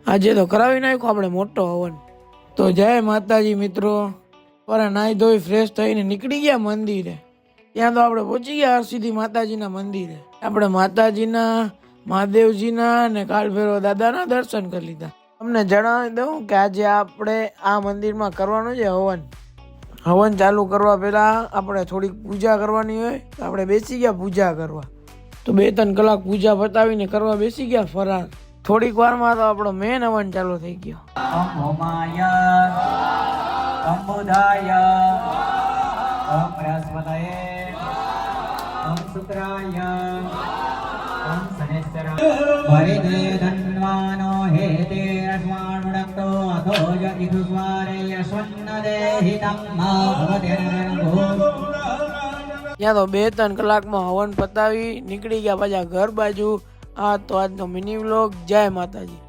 આજે તો કરાવી નાખ્યો આપણે મોટો હવન। તો જય માતાજી મિત્રો, પર નાઈ ધોઈ ફ્રેશ થઈને નીકળી ગયા મંદિરે। ત્યાં તો આપણે પહોંચી ગયા હરસિદ્ધિ માતાજીના મંદિરે। આપણે માતાજીના, મહાદેવજીના અને કાળભૈરવ દાદાના દર્શન કરી લીધા। તમને જણાવી દઉં કે આજે આપણે આ મંદિરમાં કરવાનું છે હવન। હવન ચાલુ કરવા પહેલા આપણે થોડીક પૂજા કરવાની હોય, તો આપણે બેસી ગયા પૂજા કરવા। તો 2-3 કલાક પૂજા પતાવીને કરવા બેસી ગયા ફરાર। થોડીક વારમાં તો આપણો મેન હવન ચાલુ થઈ ગયો। ઓમ હોમાય ઓમ બુધાય ઓમ બૃહસ્પતયે ઓમ શુક્રાય ઓમ શનેશ્વરાય પરિદે ધન્વાનો હેતે રસ્માણુડક્તો અધોજ ઇદુસ્વારે યસ્વન્નદેહિતમ મા ભવતિર્ભો। ત્યાં તો 2-3 કલાકમાં હવન પતાવી નીકળી ગયા પાછા ઘર બાજુ। આ તો આજનો મિની વ્લોગ। જય માતાજી।